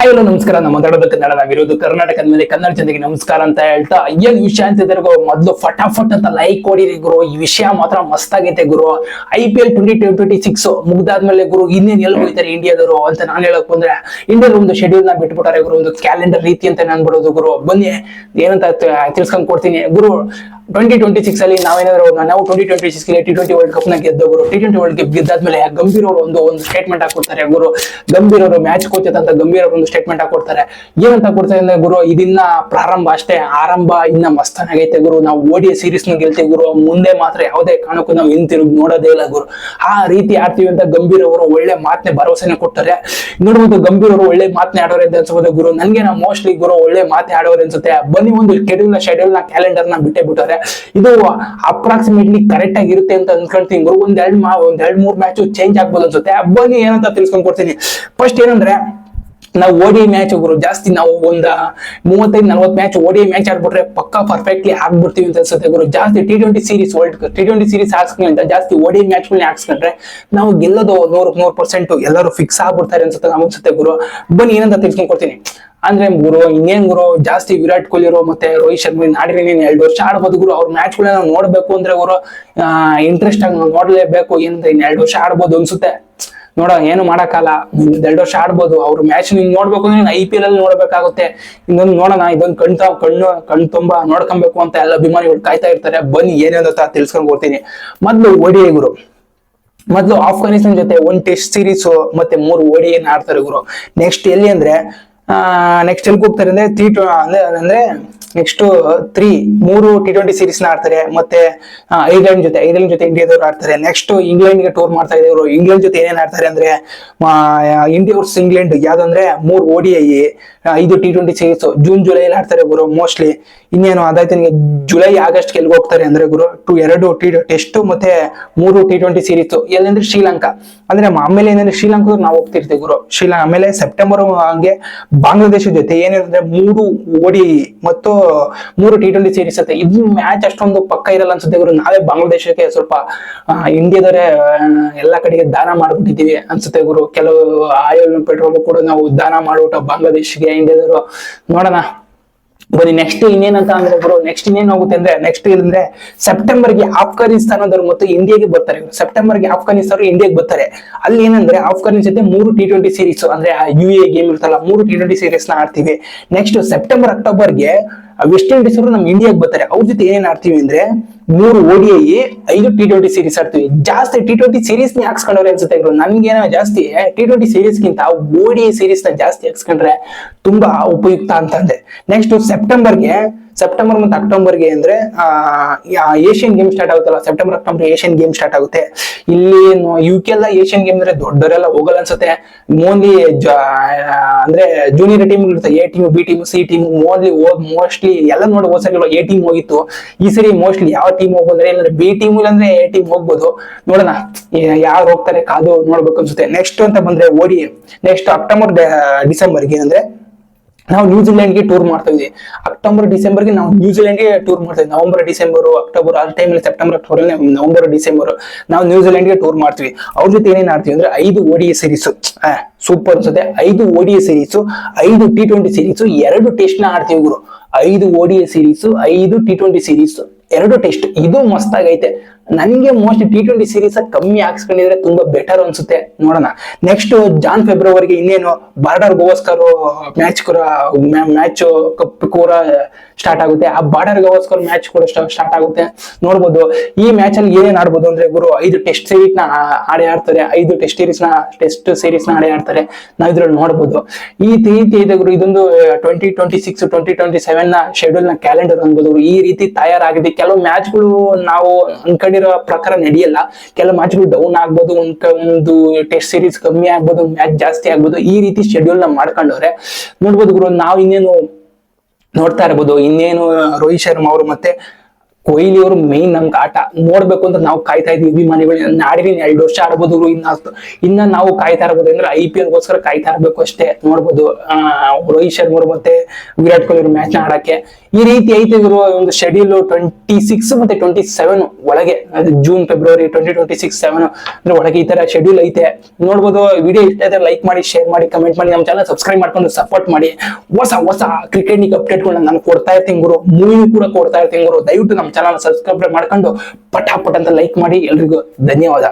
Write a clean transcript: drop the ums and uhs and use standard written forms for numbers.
Hello ನಮಸ್ಕಾರ. ನಮ್ಮ ಮಾತಾಡೋದು ಕನ್ನಡ, ನಾವಿರೋದು ಕರ್ನಾಟಕದ ಮೇಲೆ ಕನ್ನಡ ಜನತೆಗೆ ನಮಸ್ಕಾರ ಅಂತ ಹೇಳ್ತಾ, ಏನ್ ವಿಷಯ ಅಂತ ಇದ್ರೆ ಮೊದಲು ಫಟಾಫಟ್ ಅಂತ ಲೈಕ್ ಕೊಡಿರಿ ಗುರು. ಈ ವಿಷಯ ಮಾತ್ರ ಮಸ್ತ್ ಆಗೈತೆ ಗುರು. IPL 2026 ಮುಗ್ದಾದ್ಮೇಲೆ ಗುರು ಇನ್ನೇನ್ ಎಲ್ಲಿ ಹೋಗ್ತಾರೆ ಇಂಡಿಯಾದವರು ಅಂತ ನಾನು ಹೇಳಕ್ ಬಂದ್ರೆ, ಇಂಡಿಯಾದ ಒಂದು ಶೆಡ್ಯೂಲ್ ನ ಬಿಟ್ಬಿಟ್ಟಾರೆ ಗುರು. ಒಂದು ಕ್ಯಾಲೆಂಡರ್ ರೀತಿ ಅಂತ ಅನ್ಬಿಡೋದು ಗುರು. ಬನ್ನಿ ಏನಂತ ತಿಳ್ಸ್ಕೊಂಡ್ ಕೊಡ್ತೀನಿ ಗುರು. 2026 ಅಲ್ಲಿ ನಾವು 2026 T20 ವರ್ಲ್ಡ್ ಕಪ್ ನ ಗೆದ್ದ ಗುರು. T20 ವರ್ಲ್ಡ್ ಕಪ್ ಗೆದ್ದಾದ್ಮೇಲೆ ಗಂಭೀರ್ ಅವರು ಒಂದು ಸ್ಟೇಟ್ಮೆಂಟ್ ಹಾಕೊಡ್ತಾರೆ ಗುರು. ಗಂಭೀರ್ ಅವರು ಮ್ಯಾಚ್ ಕೋಚ್ ಅಂತ ಗಂಭೀರ್ ಅವರು ಒಂದು ಸ್ಟೇಟ್ಮೆಂಟ್ ಹಾಕೊಡ್ತಾರೆ. ಏನಂತ ಕೊಡ್ತಾರೆ ಅಂದ್ರೆ ಗುರು, ಇದಿನ್ನ ಪ್ರಾರಂಭ ಅಷ್ಟೇ, ಆರಂಭ ಇನ್ನ ಮಸ್ತನಾಗೈತೆ ಗುರು. ನಾವು ODI ಸೀರೀಸ್ ನ ಗೆಲ್ತೀವಿ ಗುರು. ಮುಂದೆ ಮಾತ್ರ ಯಾವುದೇ ಕಾರಣಕ್ಕೂ ನಾವು ಹಿಂತಿರುಗಿ ನೋಡೋದೇ ಇಲ್ಲ ಗುರು. ಆ ರೀತಿ ಆಡ್ತೀವಿ ಅಂತ ಗಂಭೀರ್ ಅವರು ಒಳ್ಳೆ ಮಾತನೆ ಭರವಸೆನ ಕೊಡ್ತಾರೆ. ನೋಡ್ಬೋದು ಗಂಭೀರ್ ಅವರು ಒಳ್ಳೆ ಮಾತನೆ ಆಡೋರೆ ಅಂತ ಅನ್ಸಬಹುದು ಗುರು. ನನ್ಗೆ ಮೋಸ್ಟ್ಲಿ ಗುರು ಒಳ್ಳೆ ಮಾತೆ ಆಡೋರೆ ಅನ್ಸುತ್ತೆ. ಬನ್ನಿ ಒಂದು ಶೆಡ್ಯೂಲ್ ನ ಕ್ಯಾಲೆಂಡರ್ ನ ಬಿಟ್ಟೆ ಬಿಟ್ಟಾರೆ. ಇದು ಅಪ್ರಾಕ್ಸಿಮೇಟ್ಲಿ ಕರೆಕ್ಟ್ ಆಗಿರುತ್ತೆ ಅಂತ ಅನ್ಕೊಳ್ತೀನಿ ಗುರು. ಒಂದ್ ಮೂರ್ ಮ್ಯಾಚ್ ಚೇಂಜ್ ಆಗ್ಬೋದು ಅನ್ಸುತ್ತೆ. ಬನ್ನಿ ಏನಂತ ತಿಳ್ಸ್ಕೊಂಡ್ ಕೊಡ್ತೀನಿ. ಫಸ್ಟ್ ಏನಂದ್ರೆ, ನಾವು ODI ಮ್ಯಾಚ್ ಗುರು ಜಾಸ್ತಿ ನಾವು ಒಂದ 35-40 ಮ್ಯಾಚ್ ODI ಮ್ಯಾಚ್ ಆಡ್ಬಿಟ್ರೆ ಪಕ್ಕಾ ಪರ್ಫೆಕ್ಟ್ಲಿ ಆಗ್ಬಿಡ್ತೀವಿ ಅಂತ ಅನ್ಸುತ್ತೆ ಗುರು. ಜಾಸ್ತಿ T20 ಸೀರೀಸ್ T20 ಸೀರೀಸ್ ಹಾಕ್ಸ್ಕೊಂಡ್ರೆ ಜಾಸ್ತಿ ODI ಮ್ಯಾಚ್ ಗಳನ್ನ ಹಾಕ್ಸ್ಕೊಂಡ್ರೆ ನಾವು ಗೆಲ್ಲೋದು 100% ಎಲ್ಲರೂ ಫಿಕ್ಸ್ ಆಗ್ಬಿಡ್ತಾರೆ ಅನ್ಸುತ್ತೆ ಗುರು. ಬನ್ನಿ ಏನಂತ ತಿಳ್ಸ್ಕೊಂಡ್ ಕೊಡ್ತೀನಿ. ಅಂದ್ರೆ ಗುರು ಇನ್ನೇನ್ ಗುರು, ಜಾಸ್ತಿ ವಿರಾಟ್ ಕೊಹ್ಲಿ ಮತ್ತೆ ರೋಹಿತ್ ಶರ್ಮಾ ಆಡಿದ್ರೆ 2 ವರ್ಷ ಆಡ್ಬೋದು ಗುರು. ಅವ್ರ ಮ್ಯಾಚ್ ಗಳನ್ನ ನೋಡ್ಬೇಕು ಅಂದ್ರೆ ಗುರು ಇಂಟ್ರೆಸ್ಟ್ ಆಗಿ ನೋಡ್ಲೇಬೇಕು. ಏನಂದ್ರೆ 2 ವರ್ಷ ಆಡ್ಬೋದು ಅನ್ಸುತ್ತೆ. ನೋಡ ಏನು ಮಾಡಕ್ಕಲ್ಲ, 2 ವರ್ಷ ಆಡ್ಬೋದು. ಅವ್ರ ಮ್ಯಾಚ್ ನೀನ್ ನೋಡ್ಬೇಕು ಅಂದ್ರೆ IPL ಅಲ್ಲಿ ನೋಡ್ಬೇಕಾಗುತ್ತೆ. ಇನ್ನೊಂದು ನೋಡೋಣ, ಇದೊಂದು ಕಣ್ ತುಂಬಾ ನೋಡ್ಕೊಬೇಕು ಅಂತ ಎಲ್ಲ ಅಭಿಮಾನಿಗಳು ಕಾಯ್ತಾ ಇರ್ತಾರೆ. ಬನ್ನಿ ಏನೇನಂತ ತಿಳ್ಸ್ಕೊಂಡ್ ಕೊಡ್ತೀನಿ. ಮೊದ್ಲು ODI ಗುರು. ಮೊದ್ಲು ಆಫ್ಘಾನಿಸ್ತಾನ್ ಜೊತೆ 1 ಟೆಸ್ಟ್ ಸೀರೀಸ್ ಮತ್ತೆ 3 ODI ಆಡ್ತಾರೆ ಗುರು. ನೆಕ್ಸ್ಟ್ ಎಲ್ಲಿ ಅಂದ್ರೆ ನೆಕ್ಸ್ಟ್ ಎಲ್ಲಿ ಹೋಗ್ತಾರೆ ಅಂದ್ರೆ ಅಂದ್ರೆ ನೆಕ್ಸ್ಟ್ 3 T20 ಸೀರೀಸ್ ನ ಆಡ್ತಾರೆ. ಮತ್ತೆ ಐರ್ಲೆಂಡ್ ಜೊತೆ ಇಂಡಿಯಾದವ್ರು ಆಡ್ತಾರೆ. ನೆಕ್ಸ್ಟ್ ಇಂಗ್ಲೆಂಡ್ ಗೆ ಟೂರ್ ಮಾಡ್ತಾ ಇದ್ರು. ಇಂಗ್ಲೆಂಡ್ ಜೊತೆ ಏನೇನ್ ಆಡ್ತಾರೆ ಅಂದ್ರೆ ಇಂಡಿಯಾ ವರ್ಸ್ ಇಂಗ್ಲೆಂಡ್ ಯಾವ್ದಂದ್ರೆ 3 ODI 5 T20 ಸೀರೀಸ್ ಜೂನ್-ಜುಲೈ ಅಲ್ಲಿ ಆಡ್ತಾರೆ ಗುರು ಮೋಸ್ಟ್ಲಿ. ಇನ್ನೇನು ಅದಾಯ್ತು ನಿಮಗೆ ಜುಲೈ ಆಗಸ್ಟ್ ಎಲ್ಲಿ ಹೋಗ್ತಾರೆ ಅಂದ್ರೆ ಗುರು 2 ಟೆಸ್ಟ್ ಮತ್ತೆ 3 T20 ಸೀರೀಸ್ ಎಲ್ಲಂದ್ರೆ ಶ್ರೀಲಂಕಾ. ಅಂದ್ರೆ ಆಮೇಲೆ ಏನಂದ್ರೆ ಶ್ರೀಲಂಕಾ ನಾವು ಹೋಗ್ತಿರ್ತೀವಿ ಗುರು. ಆಮೇಲೆ ಸೆಪ್ಟೆಂಬರ್ ಹಂಗೆ ಬಾಂಗ್ಲಾದೇಶ ಜೊತೆ ಏನಿರುತ್ತೆ 3 ODI ಮತ್ತು 3 T20 ಸೀರೀಸ್ ಇರುತ್ತೆ. ಇದು ಮ್ಯಾಚ್ ಅಷ್ಟೊಂದು ಪಕ್ಕ ಇರಲ್ಲ ಅನ್ಸುತ್ತೆ ಗುರು. ನಾವೇ ಬಾಂಗ್ಲಾದೇಶಕ್ಕೆ ಸ್ವಲ್ಪ ಇಂಡಿಯಾದವರೇ ಎಲ್ಲಾ ಕಡೆಗೆ ದಾನ ಮಾಡ್ಬಿಟ್ಟಿದೀವಿ ಅನ್ಸುತ್ತೆ ಗುರು. ಕೆಲವು ಆಯಿಲ್ ಪೆಟ್ರೋಲ್ ಕೂಡ ನಾವು ದಾನ ಮಾಡ್ಬಿಟ್ಟು ಬಾಂಗ್ಲಾದೇಶಿಗೆ ಇಂಡಿಯಾದವರು. ನೋಡೋಣ ಬನ್ನಿ ನೆಕ್ಸ್ಟ್ ಇನ್ನೇನಂತ ಅಂದ್ರೆ ಗುರು. ನೆಕ್ಸ್ಟ್ ಇನ್ನೇನ್ ಹೋಗುತ್ತೆ ಅಂದ್ರೆ, ನೆಕ್ಸ್ಟ್ ಏನಂದ್ರೆ ಸೆಪ್ಟೆಂಬರ್ಗೆ ಆಫ್ಘಾನಿಸ್ತಾನದವರು ಮತ್ತು ಇಂಡಿಯಾಗೆ ಬರ್ತಾರೆ. ಸೆಪ್ಟೆಂಬರ್ಗೆ ಆಫ್ಘಾನಿಸ್ತಾನ ಇಂಡಿಯಾಗೆ ಬರ್ತಾರೆ. ಅಲ್ಲಿ ಏನಂದ್ರೆ ಆಫ್ಘಾನಿಸ್ತಾನ ಜೊತೆ 3 T20 ಸೀರೀಸ್ ಅಂದ್ರೆ UAE ಗೇಮ್ ಇರ್ತಲ್ಲ 3 T20 ಸೀರೀಸ್ ನ ಆಡ್ತೀವಿ. ನೆಕ್ಸ್ಟ್ ಸೆಪ್ಟೆಂಬರ್ ಅಕ್ಟೋಬರ್ಗೆ ವೆಸ್ಟ್ ಇಂಡೀಸ್ ಅವರು ನಮ್ ಇಂಡಿಯಾಗೆ ಬರ್ತಾರೆ. ಅವ್ರ ಜೊತೆ ಏನೇನ್ ಆಡ್ತೀವಿ ಅಂದ್ರೆ 3 ODI 5 T20 ಸೀರೀಸ್ ಆಡ್ತೀವಿ. ಜಾಸ್ತಿ T20 ಸೀರೀಸ್ ನ ಹಾಕ್ಸ್ಕೊಂಡ್ರೆ ಅನ್ಸುತ್ತೆ ಗುರು. ನನ್ಗೇನೋ ಜಾಸ್ತಿ T20 ಸೀರೀಸ್ ಗಿಂತ ODI ಸೀರೀಸ್ ನ ಜಾಸ್ತಿ ಹಾಕ್ಸ್ಕೊಂಡ್ರೆ ತುಂಬಾ ಉಪಯುಕ್ತ ಅಂತಂದೆ. ನೆಕ್ಸ್ಟ್ ಸೆಪ್ಟೆಂಬರ್ ಮತ್ತು ಅಕ್ಟೋಬರ್ಗೆ ಅಂದ್ರೆ ಏಷ್ಯನ್ ಗೇಮ್ ಸ್ಟಾರ್ಟ್ ಆಗುತ್ತಲ್ಲ. September October Asian game start ಆಗುತ್ತೆ. ಇಲ್ಲಿ UK ಎಲ್ಲ ಏಷ್ಯನ್ ಗೇಮ್ ಅಂದ್ರೆ ದೊಡ್ಡವರೆಲ್ಲ ಹೋಗಲ್ಲ ಅನ್ಸುತ್ತೆ. ಮೋನ್ಲಿ ಅಂದ್ರೆ ಜೂನಿಯರ್ ಟೀಮ್ ಇರುತ್ತೆ, A team, B team, C team. Mostly ಎಲ್ಲ ನೋಡಿ ಹೋದ್ಸರಿ A ಟೀಮ್ ಹೋಗಿತ್ತು. ಈ ಸರಿ ಮೋಸ್ಟ್ಲಿ ಯಾವ ಟೀಮ್ ಹೋಗ್ಬೋದ್ರೆ, ಇಲ್ಲಾಂದ್ರೆ B ಟೀಮ್ ಇಲ್ಲಾಂದ್ರೆ A ಟೀಮ್ ಹೋಗ್ಬೋದು. ನೋಡೋಣ ಯಾರು ಹೋಗ್ತಾರೆ ಕಾದು ನೋಡ್ಬೇಕು ಅನ್ಸುತ್ತೆ. ನೆಕ್ಸ್ಟ್ ಅಂತ ಬಂದ್ರೆ ODI. ನೆಕ್ಸ್ಟ್ ಡಿಸೆಂಬರ್ಗೆ ಅಂದ್ರೆ ನಾವು ನ್ಯೂಜಿಲೆಂಡ್ ಗೆ ಟೂರ್ ಮಾಡ್ತಾ ಇದೀವಿ. ಡಿಸೆಂಬರ್ಗೆ ನಾವು ನ್ಯೂಜಿಲೆಂಡ್ ಗೆ ಟೂರ್ ಮಾಡ್ತಾ ಇದ್ದೀವಿ. ನವೆಂಬರ್, ಡಿಸೆಂಬರ್, ಅಕ್ಟೋಬರ್ ಆ ಟೈಮಲ್ಲಿ ಸೆಪ್ಟೆಂಬರ್, ಅಕ್ಟೋಬರ್, ನವೆಂಬರ್, ಡಿಸೆಂಬರ್ ನಾವು ನ್ಯೂಜಿಲೆಂಡ್ ಗೆ ಟೂರ್ ಮಾಡ್ತೀವಿ. ಅವ್ರ ಜೊತೆ ಏನೇನ್ ಆಡ್ತೀವಿ ಅಂದ್ರೆ 5 ODI ಸೀರೀಸ್ ಸೂಪರ್ ಅನ್ಸುತ್ತೆ. 5 ODI series, 5 T20 series, 2 test ನ ಆಡ್ತೀವಿ ಗುರು. 5 ODI series, 5 T20 series, 2 test. ಇದು ಮಸ್ತ್ ಆಗೈತೆ. ನನಗೆ ಮೋಸ್ಟ್ T20 ಸೀರೀಸ್ ಕಮ್ಮಿ ಹಾಕ್ಸ್ಕೊಂಡಿದ್ರೆ ತುಂಬಾ ಬೆಟರ್ ಅನ್ಸುತ್ತೆ. ನೋಡೋಣ ನೆಕ್ಸ್ಟ್ ಫೆಬ್ರವರಿಗೆ ಇನ್ನೇನು ಬಾರ್ಡರ್ ಗವಾಸ್ಕರ್ ಮ್ಯಾಚ್ ಕೂಡ ಸ್ಟಾರ್ಟ್ ಆಗುತ್ತೆ. ಆ ಬಾರ್ಡರ್ ಗವಾಸ್ಕರ್ ಮ್ಯಾಚ್ ಕೂಡ ಸ್ಟಾರ್ಟ್ ಆಗುತ್ತೆ. ನೋಡ್ಬೋದು ಈ ಮ್ಯಾಚ್ ಅಲ್ಲಿ ಏನೇನ್ ಆಡ್ಬೋದು ಅಂದ್ರೆ ಗುರು 5 ಟೆಸ್ಟ್ ಸೀರೀಸ್ ನ ಆಡ್ತಾರೆ. 5 ಟೆಸ್ಟ್ ಸೀರೀಸ್ ನ ಆಡ್ತಾರೆ. ನಾವ್ ಇದ್ರಲ್ಲಿ ನೋಡ್ಬೋದು. ಈ ರೀತಿ ಇದೆ ಗುರು. ಇದೊಂದು 2026 2027 ನ ಶೆಡ್ಯೂಲ್ ನ ಕ್ಯಾಲೆಂಡರ್ ಅನ್ಬೋದು. ಈ ರೀತಿ ತಯಾರಾಗಿದೆ. ಕೆಲವು ಮ್ಯಾಚ್ಗಳು ನಾವು ಅನ್ಕೊಂಡಿರೋ ಪ್ರಕಾರ ನಡೆಯಲ್ಲ. ಕೆಲವು ಮ್ಯಾಚ್ಗಳು ಡೌನ್ ಆಗ್ಬೋದು, ಒಂದು ಟೆಸ್ಟ್ ಸೀರೀಸ್ ಕಮ್ಮಿ ಆಗ್ಬೋದು, ಮ್ಯಾಚ್ ಜಾಸ್ತಿ ಆಗ್ಬೋದು. ಈ ರೀತಿ ಶೆಡ್ಯೂಲ್ ನ ಮಾಡ್ಕೊಂಡವ್ರೆ. ನೋಡ್ಬೋದು ಗುರು. ನಾವು ಇನ್ನೇನು ನೋಡ್ತಾ ಇರ್ಬೋದು, ಇನ್ನೇನು ರೋಹಿತ್ ಶರ್ಮಾ ಅವರು ಮತ್ತೆ ಕೊಹ್ಲಿ ಅವರು ಮೇನ್ ನಮ್ಗೆ ಆಟ ನೋಡ್ಬೇಕು ಅಂತ ನಾವು ಕಾಯ್ತಾ ಇದೀವಿ ಅಭಿಮಾನಿಗಳು. ಆಡಿದೀನಿ 2 ವರ್ಷ ಆಡ್ಬೋದು ಇನ್ನ ನಾವು ಕಾಯ್ತಾ ಇರ್ಬೋದು ಅಂದ್ರೆ IPL ಗೋಸ್ಕರ ಕಾಯ್ತಾ ಇರ್ಬೇಕು ಅಷ್ಟೇ. ನೋಡ್ಬೋದು ರೋಹಿತ್ ಶರ್ಮಾ ಅವರು ಮತ್ತೆ ವಿರಾಟ್ ಕೊಹ್ಲಿ ಅವರು ಮ್ಯಾಚ್ ನ ಆಡಕ್ಕೆ ಈ ರೀತಿ ಐತೆ ಇವರು ಒಂದು ಶೆಡ್ಯೂಲ್ 26 ಮತ್ತೆ 27 ಒಳಗೆ, ಜೂನ್ ಫೆಬ್ರವರಿ 2026 ಅಂದ್ರೆ ಒಳಗೆ ಈ ತರ ಶೆಡ್ಯೂಲ್ ಐತೆ. ನೋಡ್ಬೋದು. ವಿಡಿಯೋ ಇಷ್ಟ ಆದ್ರೆ ಲೈಕ್ ಮಾಡಿ, ಶೇರ್ ಮಾಡಿ, ಕಮೆಂಟ್ ಮಾಡಿ, ನಮ್ಮ ಚಾನಲ್ ಸಬ್ಸ್ಕ್ರೈಬ್ ಮಾಡ್ಕೊಂಡು ಸಪೋರ್ಟ್ ಮಾಡಿ. ಹೊಸ ಕ್ರಿಕೆಟ್ ಅಪ್ಡೇಟ್ಗಳನ್ನ ನಾನು ಕೊಡ್ತಾ ಇರ್ತೀನಿ ಗುರು, ಮೂವಿ ಕೂಡ ಕೊಡ್ತಾ ಇರ್ತೀನಿ ಗುರು. ದಯವಿಟ್ಟು ನಮ್ಮ ಚಾನಲ್ ಸಬ್ಸ್ಕ್ರೈಬ್ ಮಾಡ್ಕೊಂಡು ಪಟಾಪಟ್ ಅಂತ ಲೈಕ್ ಮಾಡಿ. ಎಲ್ರಿಗೂ ಧನ್ಯವಾದ.